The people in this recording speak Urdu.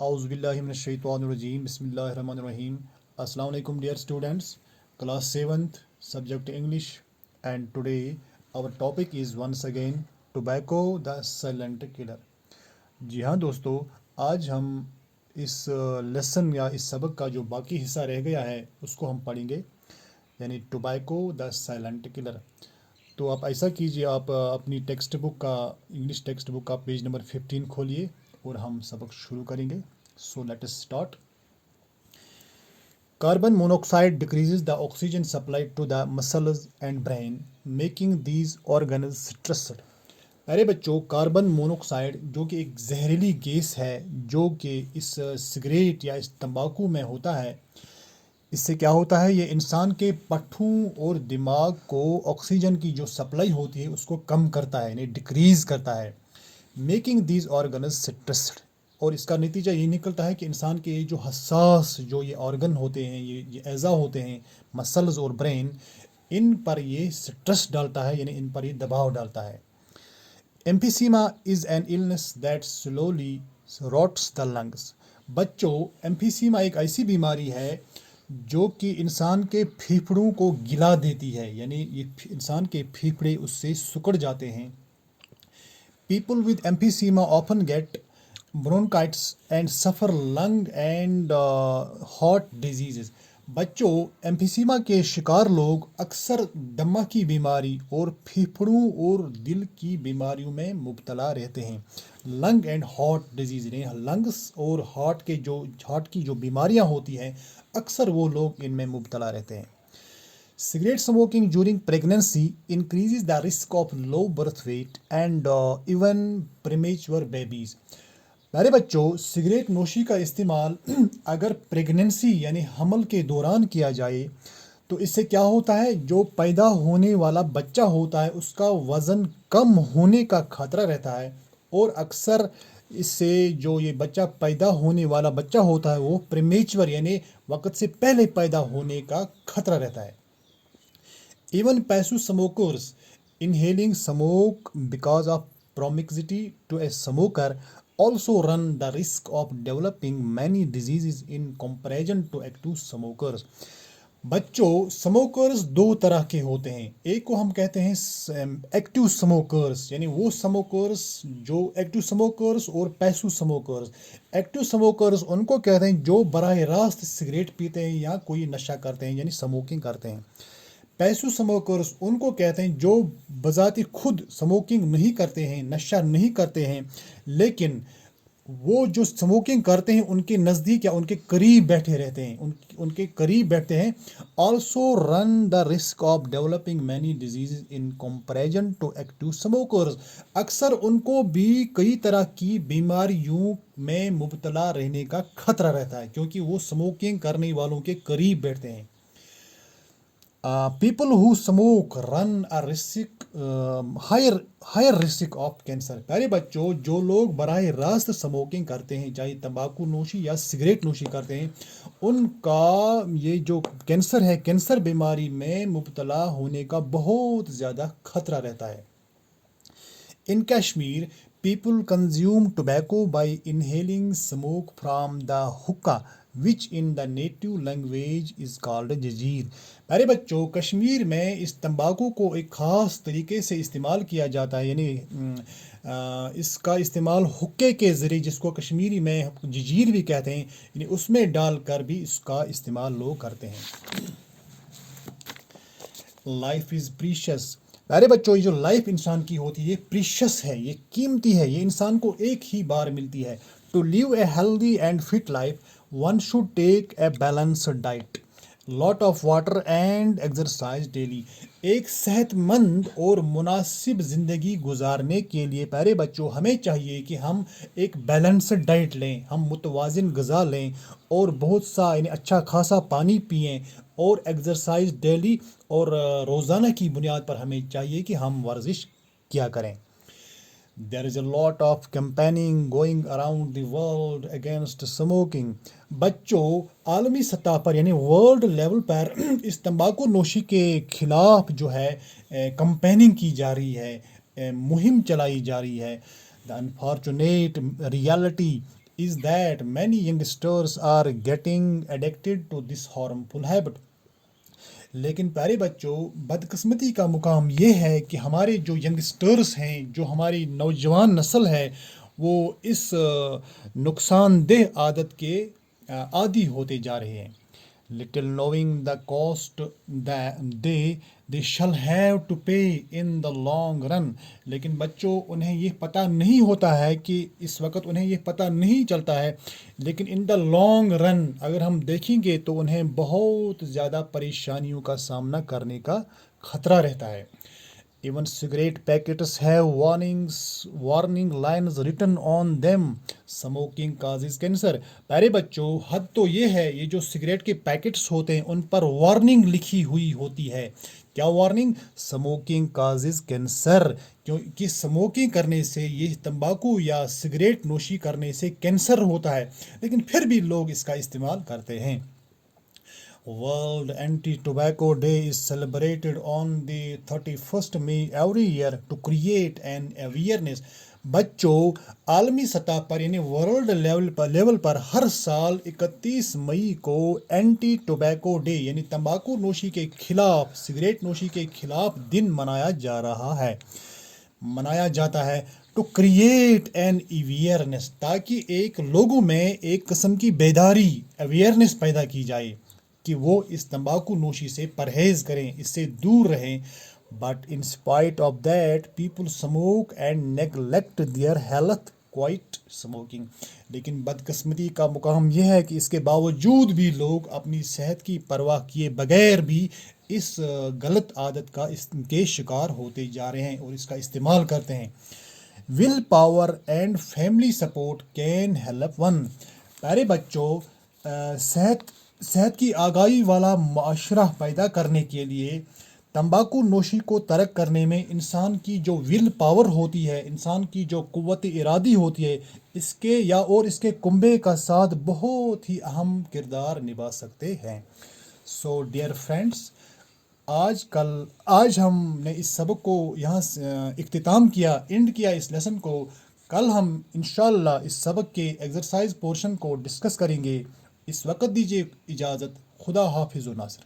اعوذ باللہ من الشیطان الرجیم بسم اللہ الرحمن الرحیم. السلام علیکم dear students, class 7th subject English, and today our topic is once again tobacco the silent killer. جی ہاں دوستو، آج ہم اس لیسن یا اس سبق کا جو باقی حصہ رہ گیا ہے اس کو ہم پڑھیں گے، یعنی ٹوبیکو دا سائلنٹ کلر. تو آپ ایسا کیجئے، آپ اپنی ٹیکسٹ بک کا انگلش ٹیکسٹ بک کا پیج نمبر 15 کھولیے اور ہم سبق شروع کریں گے. So let us start. Carbon monoxide decreases the oxygen supply to the muscles and brain, making these organs stressed. ارے بچوں، کاربن مونوکسائڈ جو کہ ایک زہریلی گیس ہے جو کہ اس سگریٹ یا اس تمباکو میں ہوتا ہے، اس سے کیا ہوتا ہے، یہ انسان کے پٹھوں اور دماغ کو آکسیجن کی جو سپلائی ہوتی ہے اس کو کم کرتا ہے، یعنی ڈکریز کرتا ہے. میکنگ دیز آرگنز سٹریسڈ، اور اس کا نتیجہ یہ نکلتا ہے کہ انسان کے جو حساس جو یہ آرگن ہوتے ہیں، یہ اعضاء ہوتے ہیں، مسلز اور برین، ان پر یہ سٹریس ڈالتا ہے، یعنی ان پر یہ دباؤ ڈالتا ہے. Emphysema is an illness that slowly rots the lungs. بچوں، ایمفیسیما ایک ایسی بیماری ہے جو کہ انسان کے پھیپھڑوں کو گلا دیتی ہے، یعنی یہ انسان کے پھیپھڑے اس سے سکڑ جاتے ہیں. People with emphysema often get bronchitis and suffer lung and heart diseases. بچوں، ایمفیسیما کے شکار لوگ اکثر دمہ کی بیماری اور پھیپھڑوں اور دل کی بیماریوں میں مبتلا رہتے ہیں. لنگ اینڈ ہارٹ ڈیزیز، لنگس اور ہارٹ کی جو بیماریاں ہوتی ہیں اکثر وہ لوگ ان میں مبتلا رہتے ہیں. Cigarette smoking during pregnancy increases the risk of low birth weight and even premature babies. میرے بچوں، سگریٹ نوشی کا استعمال اگر پریگننسی یعنی حمل کے دوران کیا جائے تو اس سے کیا ہوتا ہے، جو پیدا ہونے والا بچہ ہوتا ہے اس کا وزن کم ہونے کا خطرہ رہتا ہے، اور اکثر اس سے جو یہ بچہ پیدا ہونے والا بچہ ہوتا ہے وہ پریمیچور یعنی وقت سے پہلے پیدا ہونے کا خطرہ رہتا ہے. Even passive smokers inhaling smoke because of proximity to a smoker also run the risk of developing many diseases in comparison to active smokers. بچوں، سموکرز دو طرح کے ہوتے ہیں. ایک کو ہم کہتے ہیں ایکٹیو سموکرز، یعنی وہ سموکرز جو ایکٹیو سموکرز اور پیسو سموکرز. ایکٹیو سموکرز ان کو کہتے ہیں جو براہ راست سگریٹ پیتے ہیں یا کوئی نشہ کرتے ہیں، یعنی سموکنگ کرتے ہیں. پیسو سموکرز ان کو کہتے ہیں جو بذات خود سموکنگ نہیں کرتے ہیں، نشہ نہیں کرتے ہیں، لیکن وہ جو سموکنگ کرتے ہیں ان کے نزدیک یا ان کے قریب بیٹھے رہتے ہیں، ان کے قریب بیٹھتے ہیں. Also run the risk of developing many disease in comparison to active smokers. اکثر ان کو بھی کئی طرح کی بیماریوں میں مبتلا رہنے کا خطرہ رہتا ہے کیونکہ وہ سموکنگ کرنے والوں کے قریب بیٹھتے ہیں. People who smoke run a higher risk of cancer. پیارے بچوں، جو لوگ براہ راست سموکنگ کرتے ہیں، چاہے تمباکو نوشی یا سگریٹ نوشی کرتے ہیں، ان کا یہ جو کینسر ہے، کینسر بیماری میں مبتلا ہونے کا بہت زیادہ خطرہ رہتا ہے. In Kashmir, people consume tobacco by inhaling smoke from the hookah, which in the native language is called ججیر. میرے بچوں، کشمیر میں اس تمباکو کو ایک خاص طریقے سے استعمال کیا جاتا ہے، یعنی اس کا استعمال حکے کے ذریعے، جس کو کشمیری میں ججیر بھی کہتے ہیں، یعنی اس میں ڈال کر بھی اس کا استعمال لوگ کرتے ہیں. Life is precious. میرے بچوں، یہ جو لائف انسان کی ہوتی ہے یہ پریشس ہے، یہ قیمتی ہے، یہ انسان کو ایک ہی بار ملتی ہے. To live a healthy and fit life one should take a balanced diet, lot of water and exercise daily. ایک صحت مند اور مناسب زندگی گزارنے کے لیے پیارے بچوں ہمیں چاہیے کہ ہم ایک بیلنسڈ ڈائٹ لیں، ہم متوازن غذا لیں اور بہت سا یعنی اچھا خاصا پانی پئیں اور ایکسرسائز ڈیلی، اور روزانہ کی بنیاد پر ہمیں چاہیے کہ ہم ورزش کیا کریں. There is a lot of campaigning going around the world against smoking. بچوں، عالمی سطح پر یعنی ورلڈ لیول پر اس تمباکو نوشی کے خلاف جو ہے کمپیننگ کی جا رہی ہے، مہم چلائی جا رہی ہے. The unfortunate reality is that many youngsters are getting addicted to this harmful habit. لیکن پیارے بچوں، بدقسمتی کا مقام یہ ہے کہ ہمارے جو ینگسٹرز ہیں، جو ہماری نوجوان نسل ہے، وہ اس نقصان دہ عادت کے عادی ہوتے جا رہے ہیں. little knowing the cost that they shall have to pay in the long run. لیکن بچوں، انہیں یہ پتہ نہیں ہوتا ہے کہ اس وقت انہیں یہ پتہ نہیں چلتا ہے، لیکن ان دا لانگ رن اگر ہم دیکھیں گے تو انہیں بہت زیادہ پریشانیوں کا سامنا کرنے کا خطرہ رہتا ہے. Even cigarette packets have warning lines written on them. Smoking causes cancer. پیارے بچوں، حد تو یہ ہے، یہ جو سگریٹ کے پیکٹس ہوتے ہیں ان پر وارننگ لکھی ہوئی ہوتی ہے. کیا وارننگ؟ Smoking causes cancer. کیونکہ سموکنگ کرنے سے، یہ تمباکو یا سگریٹ نوشی کرنے سے کینسر ہوتا ہے، لیکن پھر بھی لوگ اس کا استعمال کرتے ہیں. World Anti-Tobacco Day is celebrated on the 31st May every year to create an awareness. بچوں، عالمی سطح پر یعنی ورلڈ لیول پر ہر سال 31 مئی کو اینٹی ٹوبیکو ڈے یعنی تمباکو نوشی کے خلاف، سگریٹ نوشی کے خلاف دن منایا جاتا ہے ٹو کریٹ این اویئرنیس، تاکہ ایک لوگوں میں ایک قسم کی بیداری، اویئرنیس پیدا کی جائے کہ وہ اس تمباکو نوشی سے پرہیز کریں، اس سے دور رہیں. But in spite of that people smoke and neglect their health quit smoking. لیکن بدقسمتی کا مقام یہ ہے کہ اس کے باوجود بھی لوگ اپنی صحت کی پرواہ کیے بغیر بھی اس غلط عادت کے شکار ہوتے جا رہے ہیں اور اس کا استعمال کرتے ہیں. Will power and family support can help one. پیارے بچوں، صحت کی آگاہی والا معاشرہ پیدا کرنے کے لیے تمباکو نوشی کو ترک کرنے میں انسان کی جو ول پاور ہوتی ہے، انسان کی جو قوت ارادی ہوتی ہے، اس کے کنبے کا ساتھ بہت ہی اہم کردار نبھا سکتے ہیں. سو ڈیئر فرینڈس، آج ہم نے اس سبق کو یہاں اختتام کیا، اینڈ کیا اس لیسن کو. کل ہم انشاءاللہ اس سبق کے ایکسرسائز پورشن کو ڈسکس کریں گے. اس وقت دیجیے اجازت. خدا حافظ و ناصر.